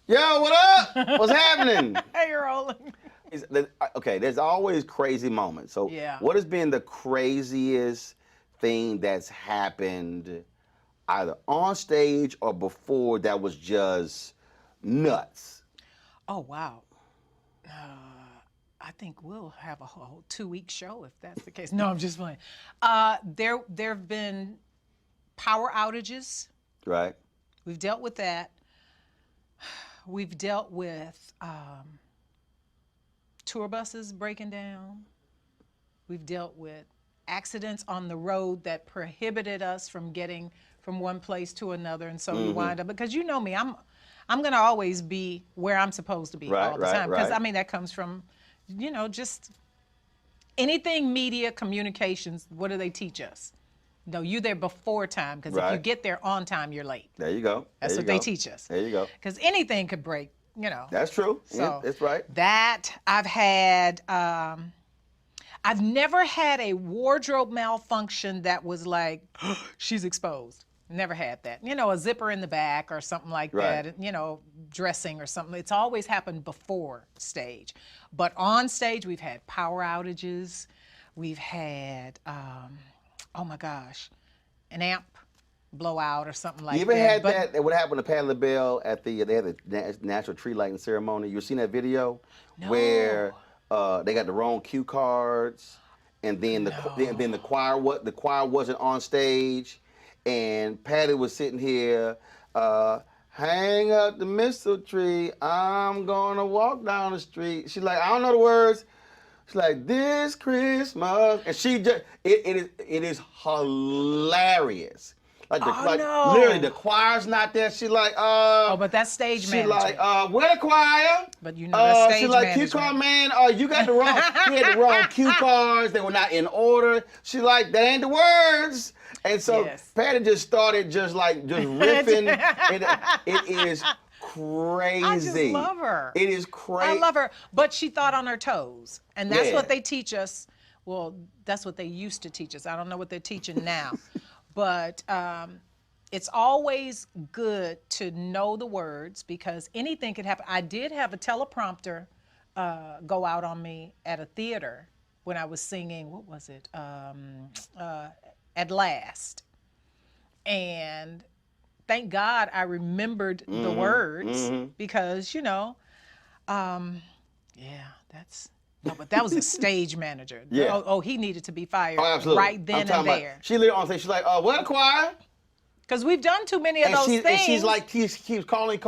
Yo, what up? What's happening? Hey, Roland. Okay, there's always crazy moments. So Yeah. what has been the craziest thing that's happened either on stage or before that was just nuts? Oh, wow. I think we'll have a whole 2-week show if that's the case. No, I'm just playing. There have been power outages. Right? We've dealt with that. We've dealt with tour buses breaking down. We've dealt with accidents on the road that prohibited us from getting from one place to another, and so we wind up, because you know me, I'm gonna always be where I'm supposed to be all the time, because I mean that comes from, you know, just anything media communications. What do they teach us? No, you're there before time, because if you get there on time, you're late. There you go. That's what they teach us. There you go. Because anything could break, you know. That's true. So Yeah, that's right. that I've had. I've never had a wardrobe malfunction that was like, she's exposed. Never had that. You know, a zipper in the back or something like that, you know, dressing or something. It's always happened before stage. But on stage, we've had power outages. We've had, oh my gosh, an amp blowout or something like that. You ever had that? What happened to Patti LaBelle at they had the National Tree Lighting Ceremony? You seen that video? No. Where they got the wrong cue cards, and then the choir wasn't on stage, and Patty was sitting here, hang up the mistletoe tree, I'm gonna walk down the street. She's like, I don't know the words. She's like, this Christmas, and she just it is hilarious. Like no. Literally the choir's not there. She like oh, but that's stage management. She like where the choir? But you know that's stage she like management. cue card man. You got the wrong. He had the wrong cue cards. They were not in order. She like that ain't the words. And so Patty just started just riffing. It is crazy. I just love her. It is crazy. I love her, but she thought on her toes, and that's what they teach us. Well, that's what they used to teach us. I don't know what they're teaching now. But it's always good to know the words, because anything could happen. I did have a teleprompter go out on me at a theater when I was singing, what was it? At Last. And thank God I remembered the words, because, you know, that's... No, but that was a stage manager. Yeah. Oh, he needed to be fired right then and there. She literally on stage. She's like, "What choir?" Because we've done too many of those things. And she's like, keeps calling,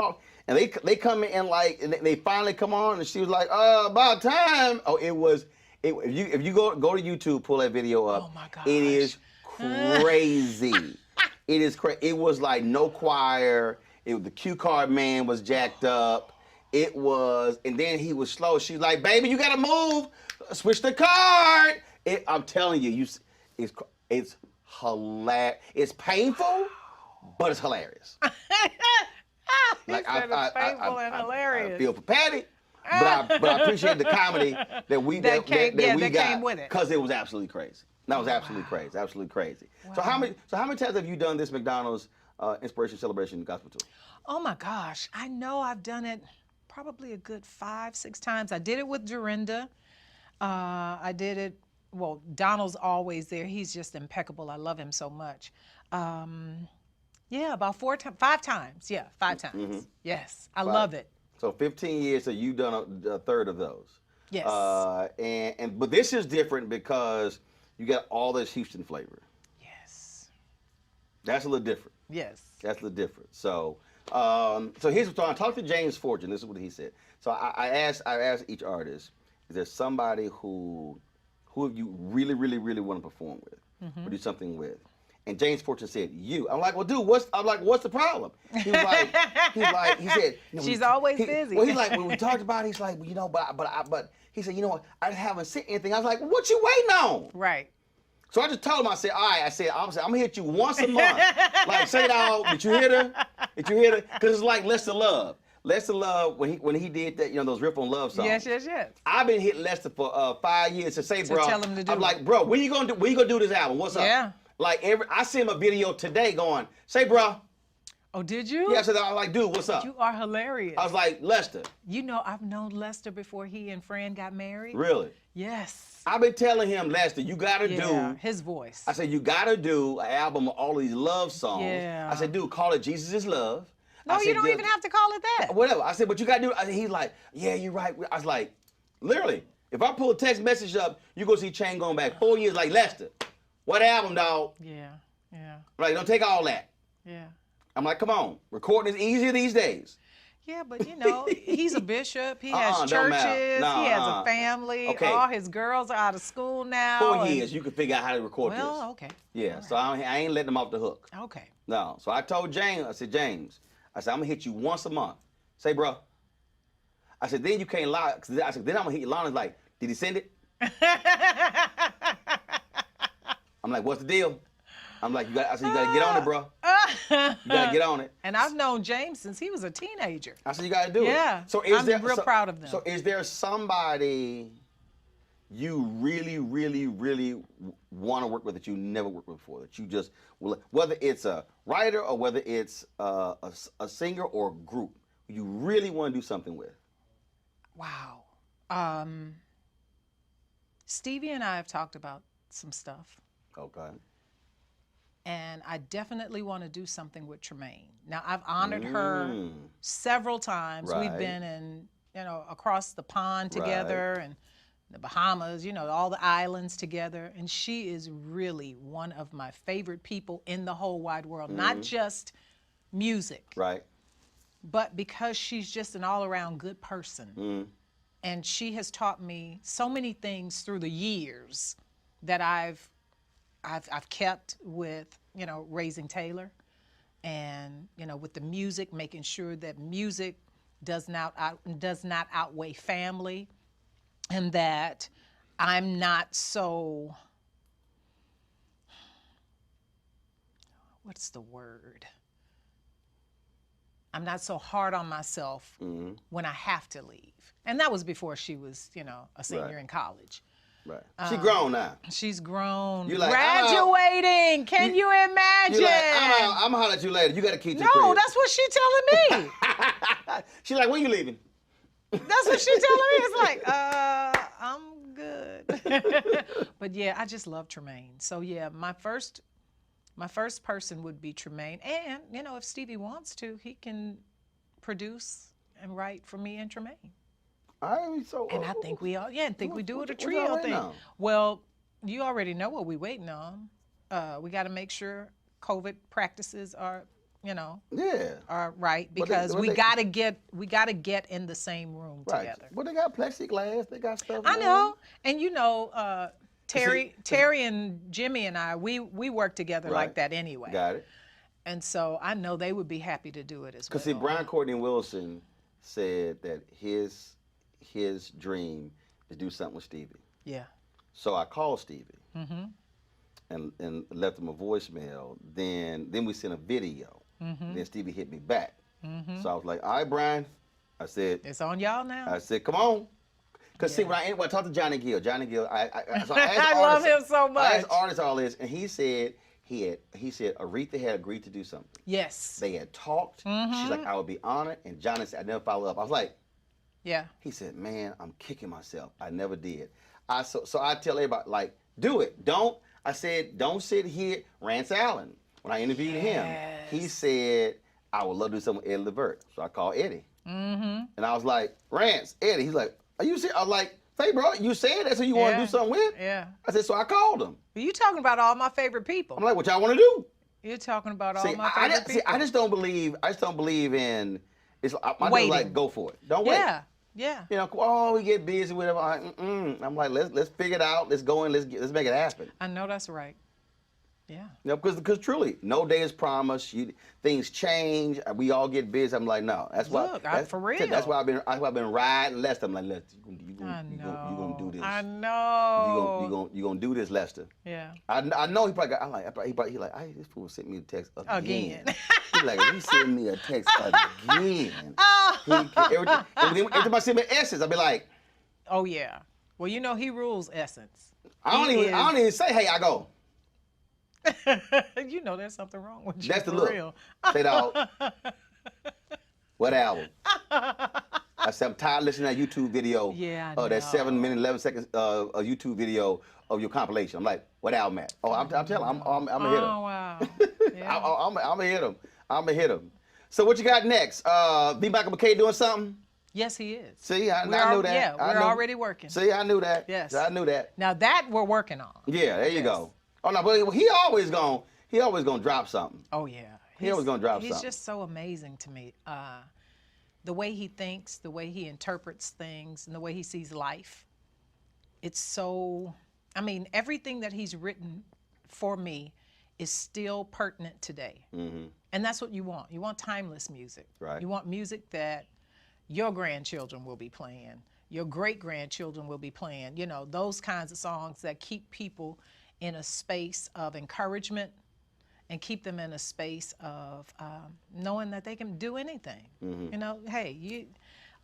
and they come in and and they finally come on, and she was like, "About time." Oh, if you go to YouTube, pull that video up. Oh my gosh. It is crazy. It is crazy. It was like no choir. The cue card man was jacked up. It was, and then he was slow. She's like, "Baby, you gotta move. Switch the card." I'm telling you, it's hilarious. It's painful, but it's hilarious. Like it's painful and hilarious. I feel for Patty, but I appreciate the comedy that we got came with it, because it was absolutely crazy. That was absolutely crazy, absolutely crazy. Wow. So how many times have you done this McDonald's Inspiration Celebration Gospel Tour? Oh my gosh, I know I've done it probably a good 5-6 times. I did it with Dorinda. I did it, well, Donald's always there. He's just impeccable. I love him so much. Yeah, about 5 times. Yeah, 5 times. Yes, I love it. So 15 years, so you've done a third of those. Yes. But this is different because you got all this Houston flavor. Yes. That's a little different. Yes. That's a little different. So here's what I talked to James Fortune. This is what he said. So I asked each artist, is there somebody who you really, really, really want to perform with, or do something with? And James Fortune said, you. I'm like, well, dude, what's the problem? He was like, he said, she's always busy. Well, he's like, when we talked about it, he's like, well, you know, but he said, you know what, I haven't sent anything. I was like, well, what you waiting on? Right. So I just told him, I said, all right, I'm gonna hit you once a month. Like, say, dog, did you hear her? Did you hear her? Because it's like Lester Love. Lester Love, when he did that, you know, those riff on love songs. Yes. I've been hitting Lester for 5 years to say, bro. Tell him to do I'm like, bro, when you gonna do this album? What's up? Yeah. Like I sent him a video today going, say, bro. Oh, did you? Yeah, I said, I was like, dude, what's up? You are hilarious. I was like, Lester. You know, I've known Lester before he and Fran got married. Really? Yes. I've been telling him, Lester, you gotta Yeah, do. his voice. I said, you gotta do an album of all of these love songs. Yeah. I said, dude, call it Jesus is Love. No, I said, you don't even have to call it that. Whatever. I said, but you gotta do it. He's like, yeah, you're right. I was like, literally, if I pull a text message up, you go see Chain going back 4 years like, Lester, what album, dog? Yeah, yeah. Like, don't take all that. Yeah. I'm like, come on. Recording is easier these days. Yeah, but you know, he's a bishop. He has don't matter. churches. No, he has a family. Okay. All his girls are out of school now. 4 years, you can figure out how to record this. Well, okay. Yeah, All so I ain't letting them off the hook. Okay. No. So I told James, I said, James, I'm going to hit you once a month. Say, bro. I said, then you can't lie. I said, then I'm going to hit you. Lana's like, did he send it? I'm like, what's the deal? I'm like, I said, you got to get on it, bro. You got to get on it. And I've known James since he was a teenager. I said, you got to do it. Yeah. So I'm real proud of them. So is there somebody you really, really, really want to work with that you never worked with before, that you just, whether it's a writer or whether it's a singer or a group, you really want to do something with? Wow. Stevie and I have talked about some stuff. Okay. And I definitely want to do something with Tremaine. Now, I've honored her several times. Right. We've been in, across the pond together and the Bahamas, all the islands together. And she is really one of my favorite people in the whole wide world, not just music. Right. But because she's just an all-around good person. And she has taught me so many things through the years that I've kept with, raising Taylor, and, with the music, making sure that music does not outweigh family, and that I'm not so, what's the word? I'm not so hard on myself when I have to leave. And that was before she was, a senior in college. Right. She's grown now. She's grown. Like, graduating. Can you imagine? You're like, I'm gonna holler at you later. You gotta keep your No, crib. that's what she's telling me. She's like, when you leaving? That's what she's telling me. It's like, I'm good. But yeah, I just love Tremaine. So yeah, my first person would be Tremaine. And, if Stevie wants to, he can produce and write for me and Tremaine. And I think we do it a trio thing. Well, you already know what we're waiting on. We got to make sure COVID practices are, are right, because we got to get in the same room together. Well, they got plexiglass. They got stuff. I know, and Terry and Jimmy and I, we work together like that anyway. Got it. And so I know they would be happy to do it as well. Because see, Brian Courtney Wilson said that his dream is do something with Stevie. Yeah. So I called Stevie and left him a voicemail. Then we sent a video. Then Stevie hit me back. So I was like, all right, Brian. I said, it's on y'all now. I said, come on. Because see, when I talked to Johnny Gill, so I asked I love him so much. I asked artists all this, and he said Aretha had agreed to do something. Yes. They had talked. She's like, I would be honored. And Johnny said, I never follow up. I was like, yeah. He said, man, I'm kicking myself. I never did. So I tell everybody, like, do it. Don't sit here. Rance Allen, when I interviewed him, he said, I would love to do something with Eddie Levert. So I called Eddie. And I was like, Rance, Eddie. He's like, are you serious? I was like, hey, bro, you said that's who you want to do something with? Yeah. I said, so I called him. But you talking about all my favorite people. I'm like, what y'all want to do? You're talking about all my favorite people. I just don't believe in, my dude's like, go for it. Don't wait. Yeah. We get busy, whatever. I'm like, let's figure it out. Let's go in. Let's make it happen. I know that's right. Yeah. Because truly, no day is promised. Things change. We all get busy. I'm like, no. That's why. For real. That's why I've been riding Lester. I'm like, Lester, you gonna do this. I know. You gonna do this, Lester. Yeah. I know he probably got. I'm like, he like, this fool sent me a text again. He's like, he sent me a text again. Every time I send me Essence, I'll be like, oh yeah. Well, he rules Essence. I don't even say, hey, I go. You know there's something wrong with you. That's the for look. real. Say, dog, what album? I said, I'm tired of listening to that YouTube video. Yeah, I That 7 minute, know. 11 seconds a YouTube video of your compilation. I'm like, what album at? Oh, I'm telling him, I'm going to hit him. Oh, wow. Yeah. I'm going to hit him. I'm going to hit him. So what you got next? B. Michael McKay doing something? Yes, he is. See, I knew that. Yeah, I we're knew. already working. See, I knew that. Yes. I knew that. Now that we're working on. Yeah, there you Yes. go. Oh no, but he always gonna drop something. Oh, yeah. He always gonna drop He's something. just so amazing to me. The way he thinks, the way he interprets things, and the way he sees life. It's so, I mean, everything that he's written for me is still pertinent today. Mm-hmm. And that's what you want. You want timeless music. Right. You want music that your grandchildren will be playing, your great-grandchildren will be playing, you know, those kinds of songs that keep people in a space of encouragement and keep them in a space of knowing that they can do anything. Mm-hmm. You know, hey,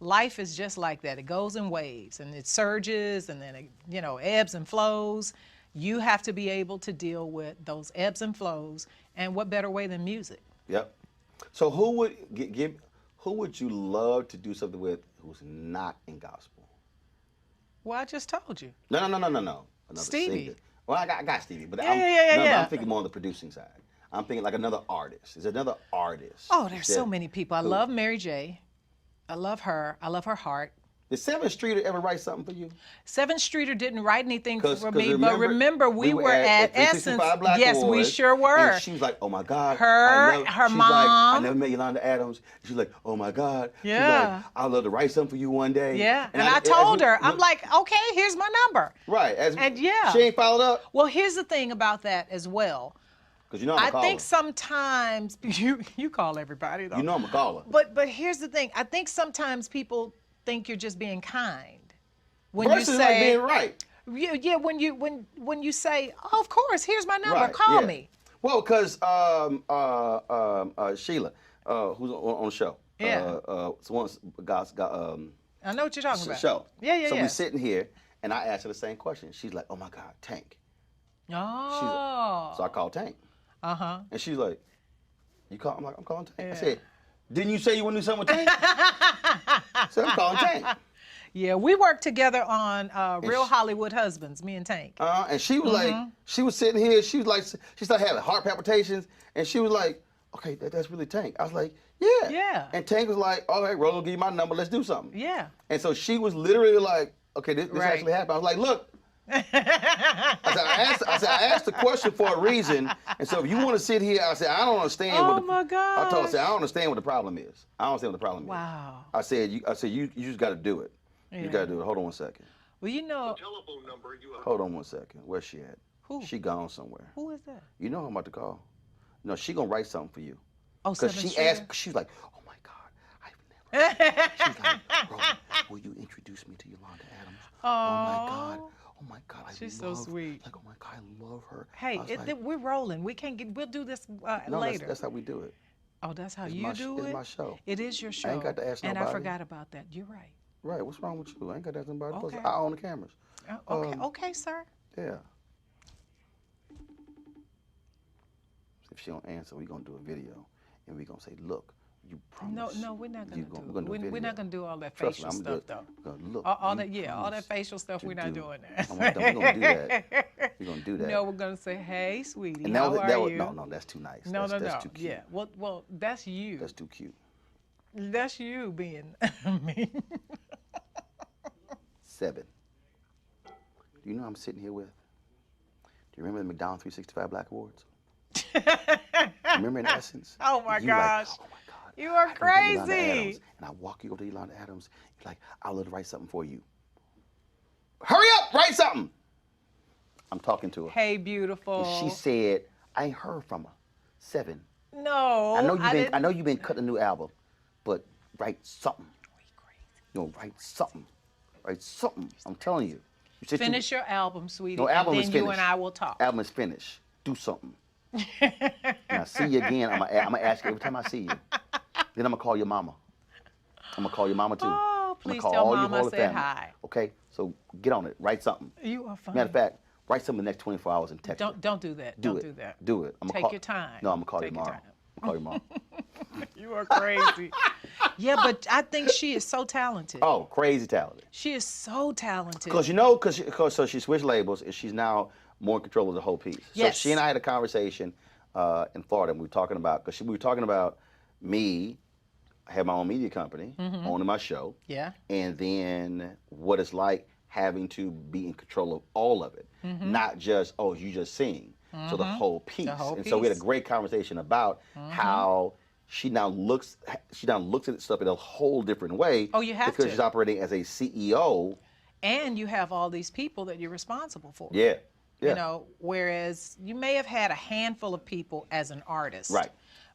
life is just like that. It goes in waves and it surges and then it, you know, ebbs and flows. You have to be able to deal with those ebbs and flows, and what better way than music? Yep. So who would you love to do something with who's not in gospel? Well, I just told you. No. Another Stevie. singer. Well, I got Stevie, but Yeah. I'm thinking more on the producing side. I'm thinking like another artist. Is another artist? Oh, there's so that- many people. I love Mary J. I love her. I love her heart. Did 7th Streeter ever write something for you? 7th Streeter didn't write anything for 'Cause me, but remember we were at Essence. 365 Black Yes, we Awards, sure were. And she was like, oh my God. Her she's like, mom. I never met Yolanda Adams. She's like, oh my God. Yeah. She's like, I'd love to write something for you one day. Yeah, and I told her, I'm like, okay, here's my number. Right. And yeah. She ain't followed up? Well, here's the thing about that as well. Because you know I'm a I caller. think sometimes you call everybody though. You know I'm a caller. But here's the thing. I think sometimes people think you're just being kind when Versus you like say being right. Yeah, when you say, oh, of course, here's my number, Right, call yeah. me. Well, because Sheila, who's on the show. Yeah. Once got I know what you're talking about. show. Yeah. So we're sitting here, and I asked her the same question. She's like, oh my God, Tank. Oh. So I called Tank. Uh-huh. And she's like, you call? I'm like, I'm calling Tank. Yeah. I said, didn't you say you want to do something with Tank? I said, I'm calling Tank. Yeah, we worked together on Real she- Hollywood Husbands, me and Tank. And she was like, she was sitting here. She was like, she started having heart palpitations, and she was like, okay, that's really Tank. I was like, yeah. Yeah. And Tank was like, all right, Roland, give you my number. Let's do something. Yeah. And so she was literally like, okay, this Right. actually happened. I was like, look. I said, I asked the question for a reason. And so if you want to sit here, I said, I don't understand Oh what the my I told her, I gosh. said, I don't understand what the problem is. I don't understand what the problem is. Wow. I said, you just got to do it. You Yeah. got to do it. Hold on one second. Well, you know, Telephone number you have. Hold on one second. Where's she at? Who? She gone somewhere. who is that? You know who I'm about to call? No, she gonna write something for you. Oh, Because 7th she Street? asked, she was like, oh my God, I've never. She's like, Roland, will you introduce me to Yolanda Adams? Oh my God. Oh my God, I She's so love, sweet. Like, oh my God, I love her. Hey, I was like, we're rolling. We can't get. We'll do this no, later. that's how we do it. Oh, that's how It's you my do it's it. my show. It is your show. I ain't got to ask And I nobody. forgot about that. You're right. Right, what's wrong with you? I ain't got to ask nobody. Plus, Okay. I own the cameras. Okay, okay, sir. Yeah. If she don't answer, we gonna do a video, and we gonna say, look, you promise. No, we're not gonna you do. we're gonna do a We're video. not gonna do all that Trust me, facial I'm gonna stuff do though. it. Gonna look, All you that, yeah, all that promise facial stuff. to We're not do. doing that. We're gonna do that. We're gonna do that. No, we're gonna say, "Hey, sweetie, And how are you?" no, that's too nice. No, That's too cute. Yeah, well, that's you. That's too cute. That's you being mean. 7. Do you know who I'm sitting here with? Do you remember the McDonald's 365 Black Awards? Remember in Essence? Oh my You gosh. Like, oh my God. You are I can get Yolanda crazy. Adams. And I walk you over to Yolanda Adams. You're like, I'll let her write something for you. Hurry up, write something. I'm talking to her. Hey, beautiful. And she said, I ain't heard from her. 7. No, I know you've been cutting a new album, but write something. You know, write something. Write something. I'm telling you. You said Finish your album, sweetie. No, album and is then you finished. and I will talk. Album is finished. Do something. And I see you again. I'm gonna ask you every time I see you. Then I'm gonna call your mama. I'm gonna call your mama too. Oh, I'm gonna please call tell all your Mama I whole said family. hi. Okay, so get on it. Write something. You are funny. Matter of fact, Write something the next 24 hours and text her. Don't do that. Don't do that. Do it. Take your time. No, I'm gonna call you Take your tomorrow. time. I'm gonna call you tomorrow. You are crazy. Yeah, but I think she is so talented. Oh, crazy talented. She is so talented. So she switched labels and she's now more in control of the whole piece. Yes. So she and I had a conversation in Florida, and we were talking about, we were talking about me, I had my own media company, owning my show. Yeah. And then what it's like having to be in control of all of it. Not just, oh, you just sing. So the whole piece. So we had a great conversation about how she now looks at stuff in a whole different way. Oh, you have because to. she's operating as a CEO. And you have all these people that you're responsible for. Yeah. Yeah. You know, whereas you may have had a handful of people as an artist. Right.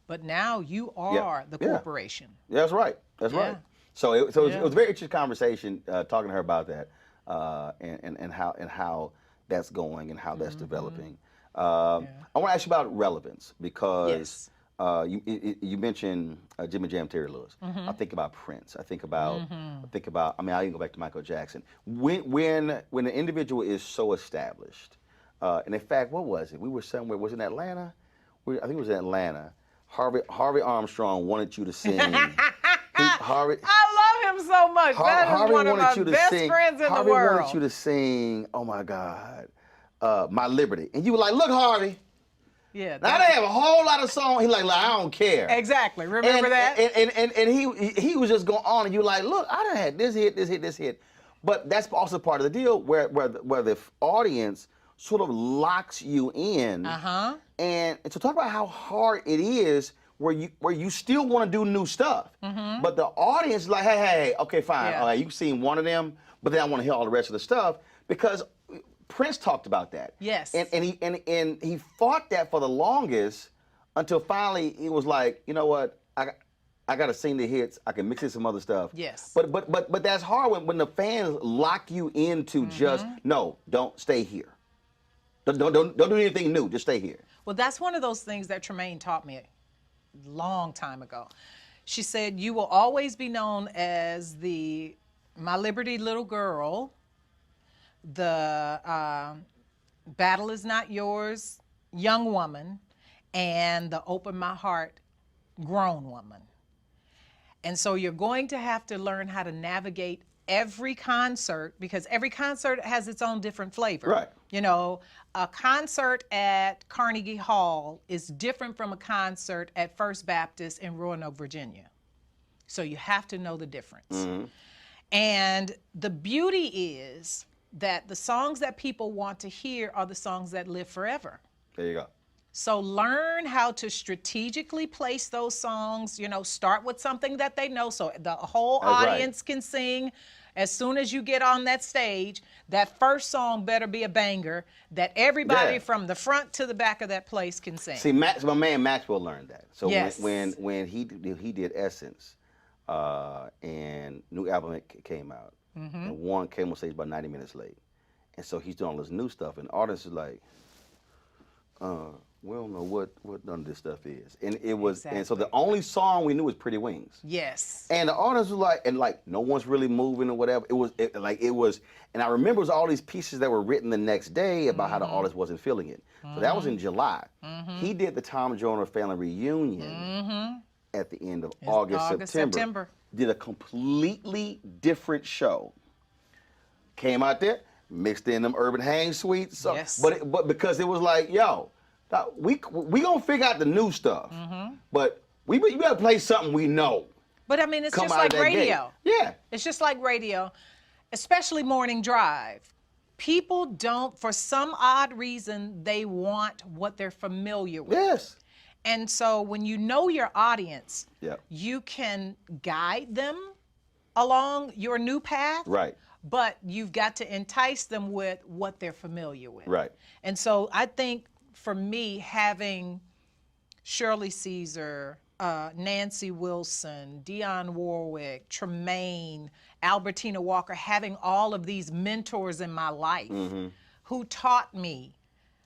But now you are the corporation. Yeah, that's right. That's right. So it was a very interesting conversation talking to her about that and how that's going and how that's developing. I want to ask you about relevance because you mentioned Jimmy Jam, Terry Lewis. I think about Prince. I think about I mean, I even go back to Michael Jackson. When an individual is so established, and in fact, what was it? We were somewhere. Was it in Atlanta? I think it was in Atlanta. Harvey Armstrong wanted you to sing. Harvey, I love him so much. That is one of my best friends in the world. Harvey wanted you to sing, oh my God, My Liberty. And you were like, look, Harvey. Yeah. Now they have a whole lot of songs. He's like, I don't care. Exactly. Remember that? And he was just going on, and you're like, look, I done had this hit. But that's also part of the deal where the audience sort of locks you in. And so talk about how hard it is where you still want to do new stuff. But the audience is like, hey, okay, fine. All right, you've seen one of them, but then I want to hear all the rest of the stuff. Because Prince talked about that. Yes. And he fought that for the longest until finally it was like, you know what, I got to sing the hits. I can mix in some other stuff. Yes. But that's hard when the fans lock you into just, no, don't stay here. Don't do anything new. Just stay here. Well, that's one of those things that Tremaine taught me a long time ago. She said, you will always be known as the My Liberty little girl, the Battle Is Not Yours young woman, and the Open My Heart grown woman. And so you're going to have to learn how to navigate every concert, because every concert has its own different flavor. Right. You know, a concert at Carnegie Hall is different from a concert at First Baptist in Roanoke, Virginia. So you have to know the difference. And the beauty is that the songs that people want to hear are the songs that live forever. There you go. So learn how to strategically place those songs, you know, start with something that they know so the whole audience can sing. As soon as you get on that stage, that first song better be a banger that everybody from the front to the back of that place can sing. See, my man Maxwell learned that. So Yes. when he did Essence, and new album came out, and one came on stage about 90 minutes late, and so he's doing all this new stuff, and the audience is like, we don't know what none of this stuff is, and it was, and so the only song we knew was Pretty Wings. Yes. And the audience was like, and like no one's really moving or whatever. It was, and I remember it was all these pieces that were written the next day about how the audience wasn't feeling it. So that was in July. He did the Tom Joyner family reunion at the end of August, September. Did a completely different show. Came out there, mixed in them urban hang suites. So, but because it was like, yo, we gonna figure out the new stuff, but we better play something we know. But I mean, it's just like radio. Yeah. It's just like radio, especially morning drive. People don't, for some odd reason, they want what they're familiar with. Yes. And so when you know your audience, Yeah. you can guide them along your new path. Right. But you've got to entice them with what they're familiar with. Right. And so I think for me, having Shirley Caesar, Nancy Wilson, Dionne Warwick, Tremaine, Albertina Walker, having all of these mentors in my life who taught me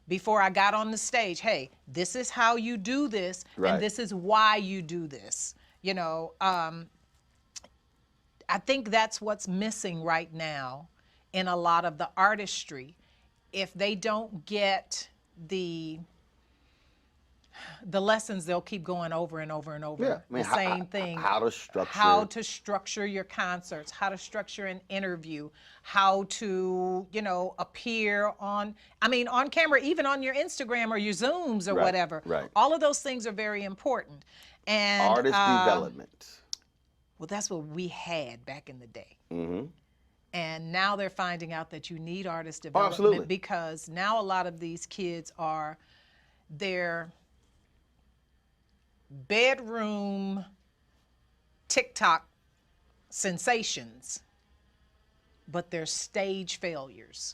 before I got on the stage, hey, this is how you do this, and this is why you do this. You know, I think that's what's missing right now in a lot of the artistry if they don't get the lessons, they'll keep going over and over and over. Yeah, I mean, the same thing. How to structure. How to structure your concerts, how to structure an interview, how to, appear on camera, even on your Instagram or your Zooms or whatever. Right. All of those things are very important. And artist development. Well, that's what we had back in the day. Mm-hmm. And now they're finding out that you need artist development. Absolutely. Because now a lot of these kids are their bedroom TikTok sensations, but they're stage failures.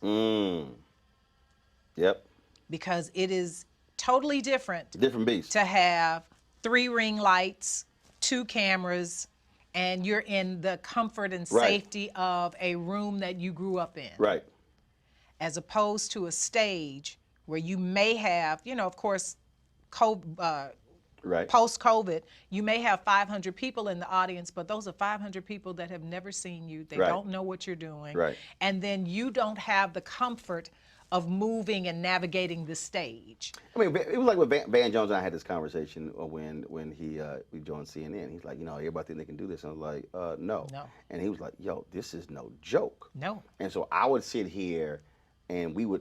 Yep. Because it is totally different. Different beast. To have 3 ring lights, 2 cameras, and you're in the comfort and safety of a room that you grew up in. Right. As opposed to a stage where you may have, of course, post-COVID, you may have 500 people in the audience, but those are 500 people that have never seen you. They don't know what you're doing. Right. And then you don't have the comfort of moving and navigating the stage. I mean, it was like when Van Jones and I had this conversation when we joined CNN. He's like, everybody think they can do this. And I was like, no. And he was like, yo, this is no joke. No. And so I would sit here, and I was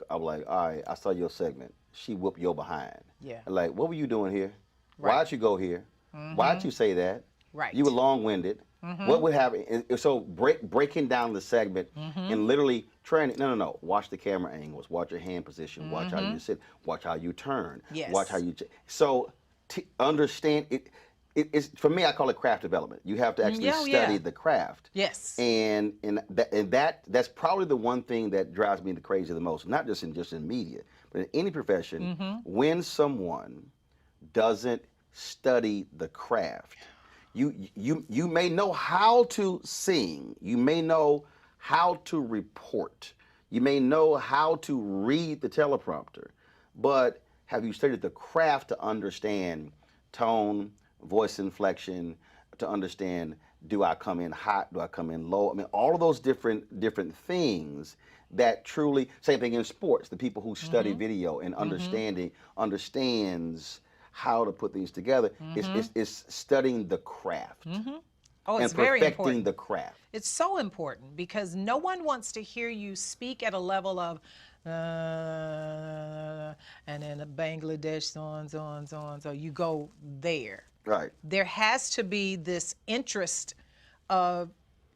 like, all right, I saw your segment. She whooped your behind. Yeah. Like, what were you doing here? Right. Why'd you go here? Why'd you say that? Right. You were long-winded. What would happen? And so breaking down the segment and literally training. No. Watch the camera angles. Watch your hand position. Watch how you sit. Watch how you turn. Yes. Watch how you. So understand it. It's for me. I call it craft development. You have to actually study the craft. Yes. And that's probably the one thing that drives me crazy the most. Not just in media, but in any profession. When someone doesn't study the craft. You may know how to sing. You may know how to report. You may know how to read the teleprompter. But have you studied the craft to understand tone, voice inflection, to understand, do I come in hot? Do I come in low? I mean, all of those different things that truly, same thing in sports, the people who study video and understands how to put things together. It's studying the craft. Oh, it's and very perfecting important. the craft. It's so important because no one wants to hear you speak at a level of, and in Bangladesh, so on, so on, so on. So you go there. Right. There has to be this interest of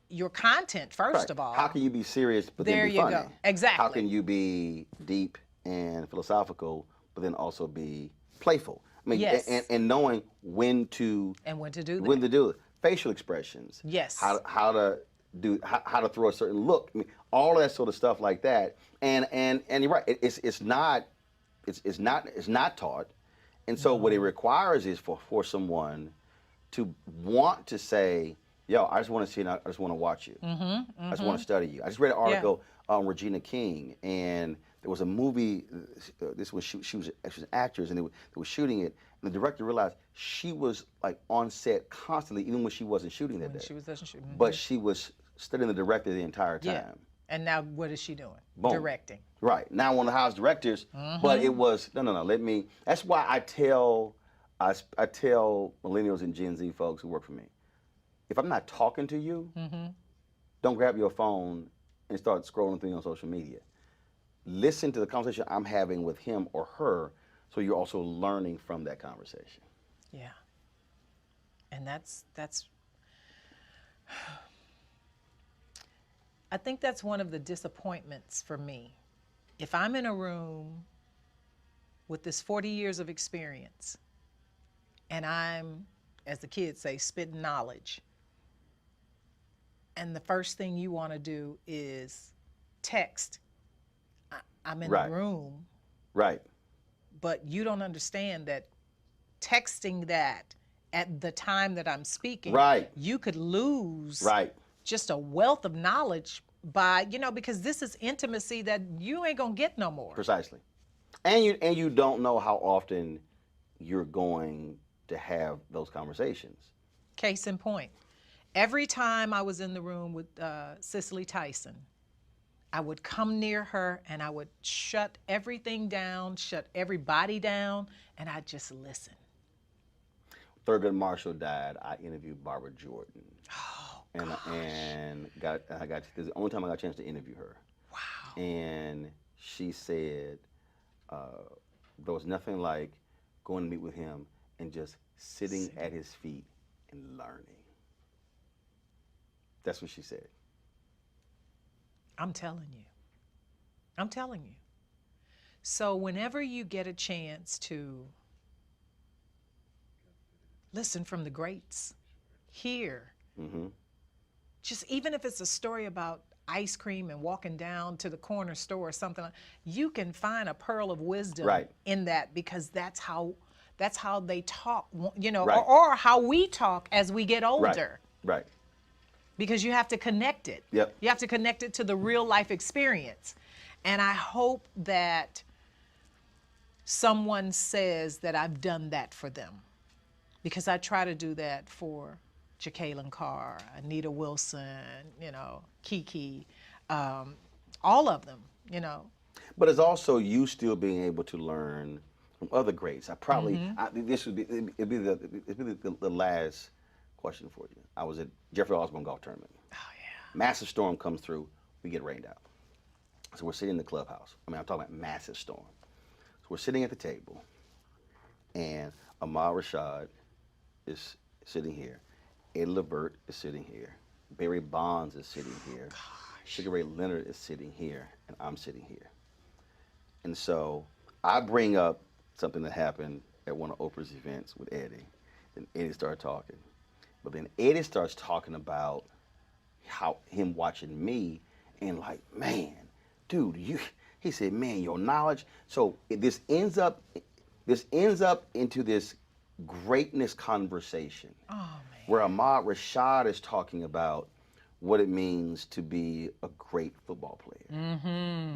your content, first of all. How can you be serious but then be funny? There you go. Exactly. How can you be deep and philosophical but then also be playful? I mean, yes. and knowing when to do it. Facial expressions. Yes. How to throw a certain look. I mean, all of that sort of stuff like that. And you're right. It's not taught. And so what it requires is for someone to want to say, yo, I just want to see it. I just want to watch you. I just want to study you. I just read an article on Regina King, and there was a movie. She was an actress, and they were shooting it. And the director realized she was like on set constantly, even when she wasn't shooting that day. She wasn't shooting. But she was studying the director the entire time. Yeah. And now what is she doing? Boom. Directing. Right. Now one of the hottest directors, but it was no. That's why I tell millennials and Gen Z folks who work for me, if I'm not talking to you, don't grab your phone and start scrolling through on social media. Listen to the conversation I'm having with him or her, so you're also learning from that conversation. Yeah. And that's I think that's one of the disappointments for me. If I'm in a room with this 40 years of experience and I'm, as the kids say, spitting knowledge, and the first thing you want to do is text, I'm in the room. Right. But you don't understand that texting that at the time that I'm speaking, you could lose just a wealth of knowledge by, because this is intimacy that you ain't gonna get no more. Precisely. And you don't know how often you're going to have those conversations. Case in point, every time I was in the room with Cicely Tyson, I would come near her and I would shut everything down, shut everybody down, and I'd just listen. Thurgood Marshall died. I interviewed Barbara Jordan, Oh, and gosh. I got this is the only time I got a chance to interview her, Wow. and she said there was nothing like going to meet with him and just sitting at his feet and learning. That's what she said. I'm telling you. I'm telling you. So whenever you get a chance to listen from the greats, hear, just even if it's a story about ice cream and walking down to the corner store or something, you can find a pearl of wisdom in that, because that's how they talk, you know, or how we talk as we get older. Right. Because you have to connect it. Yep. You have to connect it to the real life experience. And I hope that someone says that I've done that for them, because I try to do that for Jacqueline Carr, Anita Wilson, you know, Kiki, all of them, you know. But it's also you still being able to learn from other greats. This would be the last question for you. I was at Jeffrey Osborne golf tournament. Oh yeah. Massive storm comes through. We get rained out. So we're sitting in the clubhouse. I mean, I'm talking about massive storm. So we're sitting at the table, and Ahmad Rashad is sitting here. Ed Levert is sitting here. Barry Bonds is sitting here. Sugar Ray Leonard is sitting here, and I'm sitting here. And so I bring up something that happened at one of Oprah's events with Eddie. Then Eddie started talking. But then Eddie starts talking about how him watching me and like, man, dude, he said, man, your knowledge. So this ends up into this greatness conversation. Oh, man. Where Ahmad Rashad is talking about what it means to be a great football player.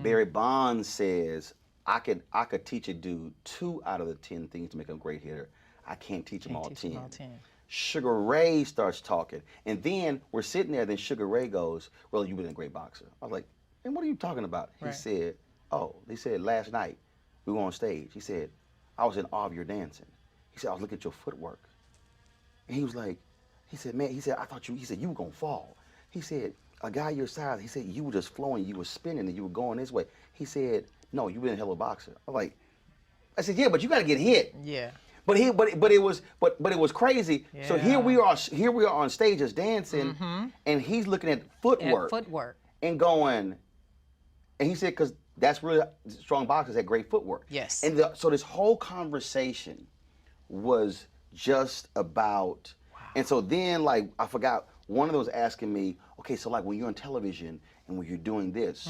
Barry Bonds says, I could teach a dude 2 out of the 10 things to make him a great hitter. I can't teach him all 10. Sugar Ray starts talking, and then we're sitting there. Then Sugar Ray goes, "Well, you've been a great boxer." I was like, "And what are you talking about?" He said, "Oh, they said last night we were on stage." He said, "I was in awe of your dancing." He said, "I was looking at your footwork," and he was like, "He said, man, he said, I thought you. He said you were gonna fall." He said, "A guy your size," he said, "you were just flowing, you were spinning, and you were going this way." He said, "No, you've been a hell of a boxer." I'm like, I said, "Yeah, but you got to get hit." Yeah. But it was crazy. Yeah. So here we are on stage just dancing, and he's looking at footwork. And going, and he said, because that's really strong boxers had great footwork. Yes. And so this whole conversation was just about, and so then like I forgot, one of those asking me, okay, so like when you're on television and when you're doing this,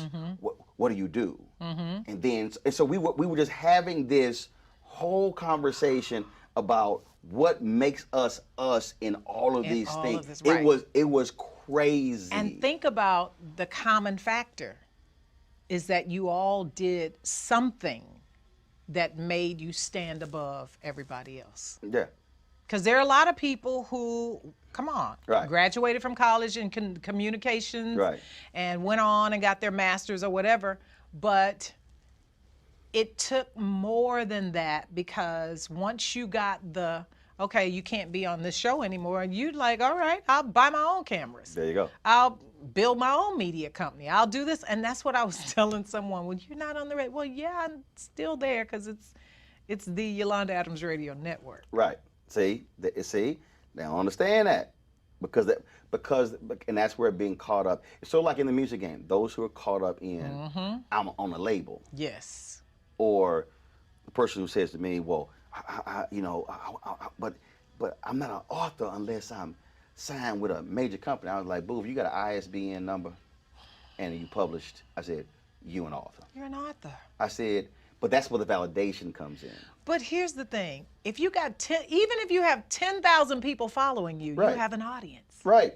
what do you do? And so we were just having this whole conversation about what makes us us in all of these things. It was crazy. And think about the common factor is that you all did something that made you stand above everybody else. Yeah. Because there are a lot of people who, come on, graduated from college in communications and went on and got their master's or whatever, but it took more than that, because once you got okay, you can't be on this show anymore, and you'd like, all right, I'll buy my own cameras. There you go. I'll build my own media company. I'll do this. And that's what I was telling someone. Well, you're not on the radio. Well, yeah, I'm still there because it's the Yolanda Adams Radio Network. Right. See, they don't understand that. Because and that's where being caught up. It's sort of like in the music game. Those who are caught up in, I'm on a label. Yes. Or the person who says to me, well, but I'm not an author unless I'm signed with a major company. I was like, boo, if you got an ISBN number and you published, I said, you an author. You're an author. I said, but that's where the validation comes in. But here's the thing. If you got even if you have 10,000 people following you, you have an audience. Right.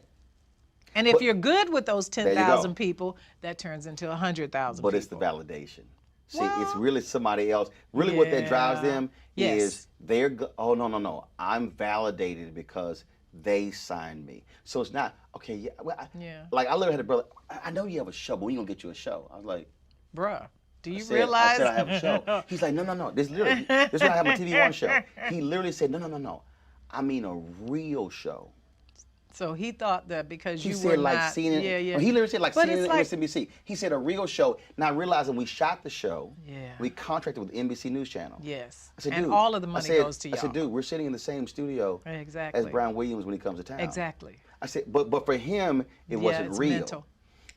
And if you're good with those 10,000 people, that turns into 100,000 people. But it's the validation. See, it's really somebody else. Really what that drives them is oh, no. I'm validated because They signed me. So it's not, okay, yeah. Well, like, I literally had a brother, I know you have a show, but we gonna get you a show. I was like, bruh, do you I realize? said I have a show. He's like, no. This is when I have a TV One show. He literally said, no. I mean a real show. So he thought that because He you said were like not, CNN. yeah. He literally said like But CNN and it's like, MSNBC. He said a real show. Not realizing we shot the show. Yeah. We contracted with the NBC News Channel. Yes. I said, and dude, all of the money goes to y'all. I said, dude, we're sitting in the same studio Exactly. as Brian Williams when he comes to town. Exactly. I said, but for him, it wasn't it's real. mental.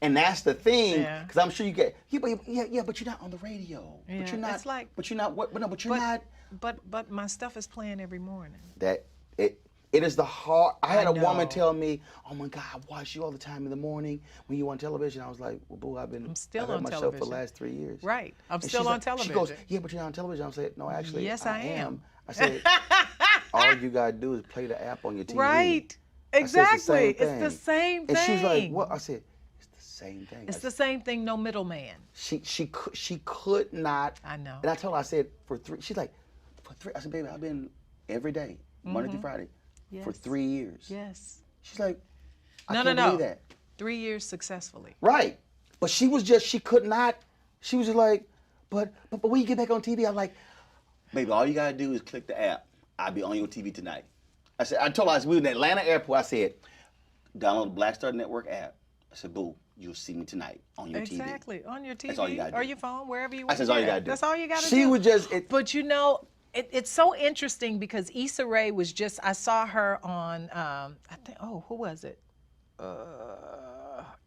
And that's the thing, Yeah. because I'm sure you get, but you're not on the radio. Yeah, But you're not. it's like, but you're not. What? But no. But you're not. But my stuff is playing every morning. It is the hard. I had a woman know. tell me, "Oh my God, I watch you all the time in the morning when you on television." I was like, "Well, boo, I'm still I've had on my show television for the last 3 years." Right. I'm And still she's on like- television. She goes, "Yeah, but you're not on television." I said, "No, actually, Yes, I am." I said, "All you gotta do is play the app on your TV." Right. I said, Exactly. "It's the It's the same thing. And she's like, "What?" I said, "It's the same thing." It's the same thing, no middleman. She could not. I know. And I told her, I said, for 3. She's like, for 3. I said, baby, I've been every day, Monday through Friday, for 3 years. Yes. She's like, I No, can't no, believe no. that. 3 years successfully. Right. But she could not. She was just like, but when you get back on TV, I'm like, baby, all you gotta do is click the app. I'll be on your TV tonight. I told her, we were in Atlanta airport. I said, download the Black Star Network app. I said, boo, you'll see me tonight on your TV. Exactly. On your TV That's all you gotta or do. your phone, wherever you I want. said, that's all you gotta do. That's all you gotta do. She was just. But you know, it's so interesting because Issa Rae was just, I saw her on, I think, who was it?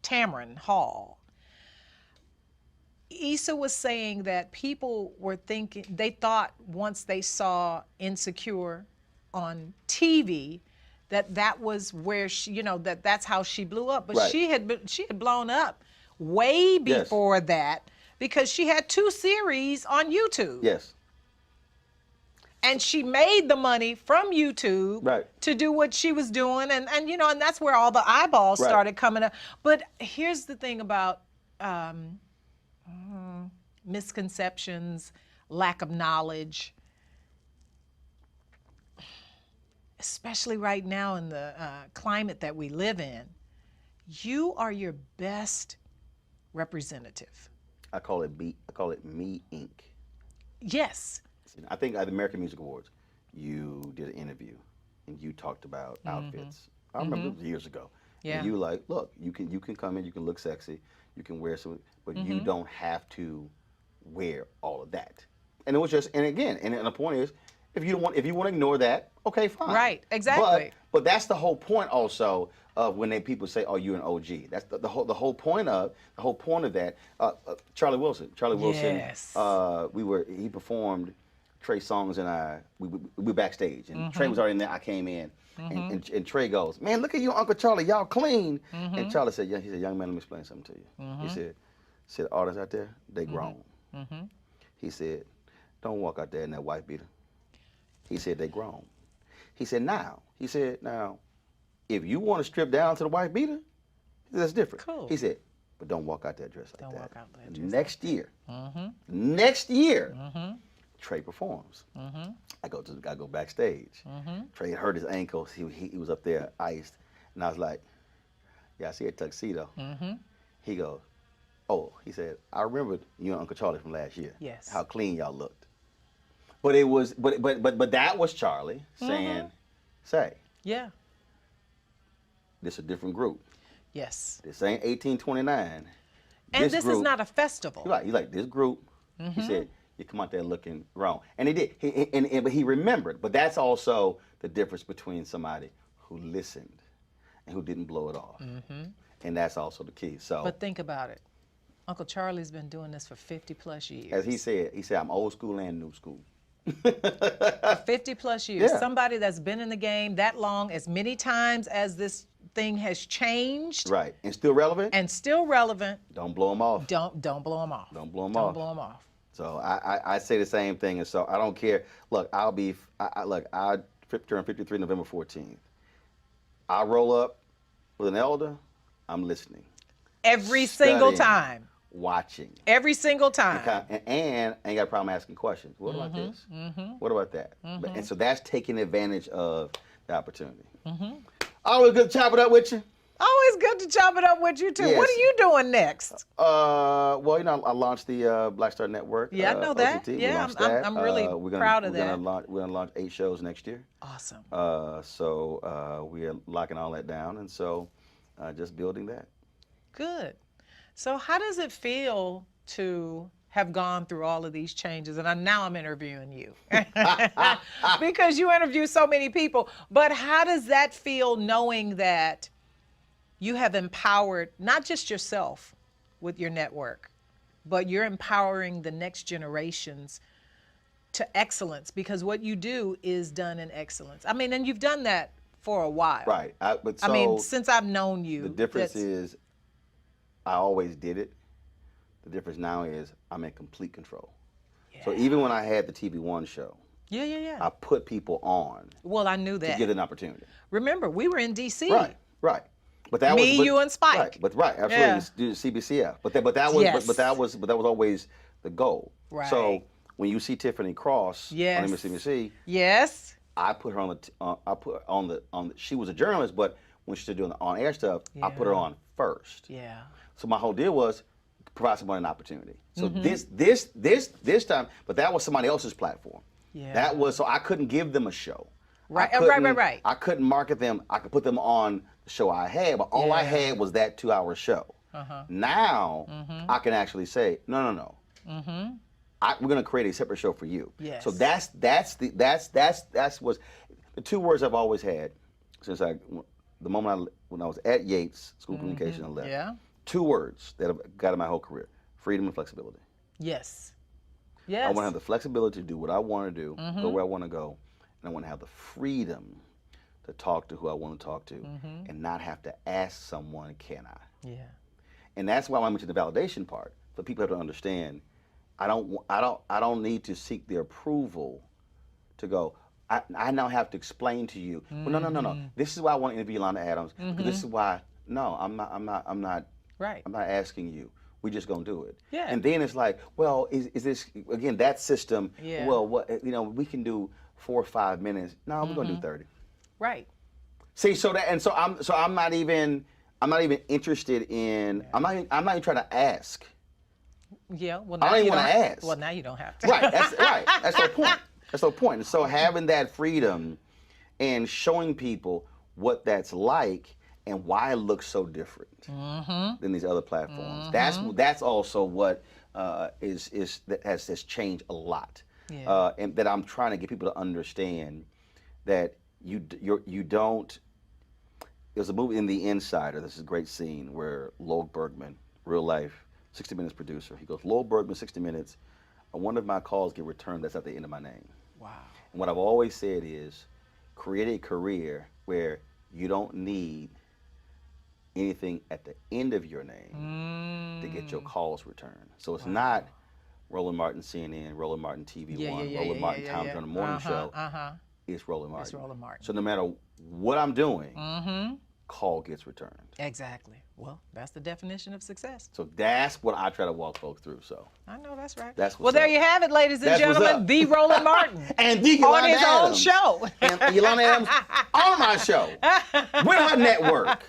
Tamron Hall. Issa was saying that people were thinking, they thought once they saw Insecure on TV, that was where she, that's how she blew up. But Right. she had blown up way before that because she had 2 series on YouTube. Yes. And she made the money from YouTube Right. to do what she was doing, and that's where all the eyeballs Right. started coming up. But here's the thing about misconceptions, lack of knowledge, especially right now in the climate that we live in. You are your best representative. I call it Me Inc. Yes. I think at the American Music Awards, you did an interview and you talked about outfits. I remember it was years ago. Yeah. And you were like, look, you can come in, you can look sexy, you can wear some, but you don't have to wear all of that. And it was just, and again, and the point is, if you want to ignore that, okay, fine. Right, exactly. But that's the whole point also of when people say, "Oh, you're an OG." That's the whole point of that. Charlie Wilson. Yes. He performed Trey's songs and we were backstage and Trey was already in there. I came in and Trey goes, "Man, look at you, Uncle Charlie. Y'all clean." And Charlie said, he said, "Young man, let me explain something to you." He said, artists out there, they grown. He said, "Don't walk out there in that wife beater." He said, "They grown." He said, now, if you want to strip down to the wife beater, that's different. Cool. He said, but don't walk out there dressed like that. Don't walk out there And dressed next year, Trey performs. I go backstage. Trey had hurt his ankle. He was up there iced. And I was like, yeah, I see a tuxedo. He goes, oh, he said, I remembered you and Uncle Charlie from last year. Yes. How clean y'all looked. But it was, but that was Charlie saying, say, Yeah. this a different group. Yes. This ain't 1829. And this is not a festival. He's like this group. He said, you come out there looking wrong. And he did. But he remembered. But that's also the difference between somebody who listened and who didn't blow it off. And that's also the key. So, But think about it. Uncle Charlie's been doing this for 50 plus years. as he said, I'm old school and new school. 50 plus years. Yeah. Somebody that's been in the game that long, as many times as this thing has changed. Right. And still relevant. And still relevant. Don't blow them off. Don't blow them off. Don't blow them Don't off. blow them off. So I say the same thing, and so I don't care. Look, I turn 53 November 14th. I roll up with an elder. I'm listening, Every single Studying. time. watching, Every single time. and I ain't got a problem asking questions. What about this? What about that? And so that's taking advantage of the opportunity. Always good to chop it up with you. Always good to chop it up with you too. Yes. What are you doing next? Well, you know, I launched the Black Star Network. Yeah, I know that. OTT. We Yeah, launched that. I'm really proud of that. We're gonna launch 8 shows next year. Awesome. So we are locking all that down, and so just building that. Good. So how does it feel to have gone through all of these changes? And now I'm interviewing you because you interview so many people. But how does that feel knowing that you have empowered not just yourself with your network, but you're empowering the next generations to excellence? Because what you do is done in excellence. I mean, and you've done that for a while. Right. I mean, since I've known you. The difference is I always did it. The difference now is I'm in complete control. Yeah. So even when I had the TV One show, I put people on. Well, I knew that. To get an opportunity. Remember, we were in D.C. Right. But that you and Spike. Absolutely. Yeah. Do CBCF. But that was always the goal. Right. So when you see Tiffany Cross on MSNBC, I put her on the. She was a journalist, but when she started doing the on-air stuff, I put her on first. Yeah. So my whole deal was provide somebody an opportunity. So this time, but that was somebody else's platform. Yeah. That was, so I couldn't give them a show. Right. Right. I couldn't market them. I could put them on the show I had, but all I had was that 2-hour show. Now I can actually say, no. We're going to create a separate show for you. Yes. So that's what's the 2 words I've always had since the moment when I was at Yates School of Communication and left. Yeah. 2 words that I've got in my whole career: freedom and flexibility. Yes. I want to have the flexibility to do what I want to do, go where I want to go, and I want to have the freedom to talk to who I want to talk to, and not have to ask someone, can I? Yeah. And that's why I mentioned the validation part. For people to understand, I don't need to seek their approval to go. I now have to explain to you. Well, no. This is why I want to interview Yolanda Adams. This is why. No, I'm not. Right. I'm not asking you. We're just gonna do it. Yeah. And then it's like, well, is this again that system? Yeah. Well, what we can do 4 or 5 minutes. No, we're gonna do 30. Right. See, so I'm not even interested in. I'm not even trying to ask. Yeah. Well, I don't even want to ask. Well, now you don't have to. Right. That's the point. That's the point. And so having that freedom and showing people what that's like and why it looks so different than these other platforms. That's also what has changed a lot, and that I'm trying to get people to understand that you don't. There's a movie in The Insider. This is a great scene where Lowell Bergman, real life 60 Minutes producer, he goes, Lowell Bergman, 60 Minutes. One of my calls get returned. That's at the end of my name. Wow. And what I've always said is, create a career where you don't need anything at the end of your name to get your calls returned. So it's not Roland Martin CNN, Roland Martin TV One, Roland Martin Time Turner Morning Show. It's Roland Martin. It's Roland Martin. So no matter what I'm doing, call gets returned. Exactly. Well, that's the definition of success. So that's what I try to walk folks through. So I know that's right. That's well, there you have it, ladies and gentlemen. The Roland Martin and the Yolanda on his Adams. own show. And Yolanda Adams on my show with her network.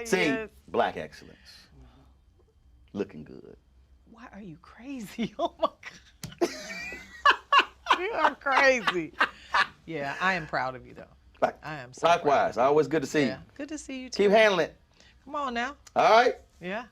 See, Yes. Black excellence, looking good. Why are you crazy? Oh my God. You are crazy. Yeah, I am proud of you though. I am so Likewise. proud. Always good to see you. Good to see you too. Keep handling it. Come on now. All right. Yeah.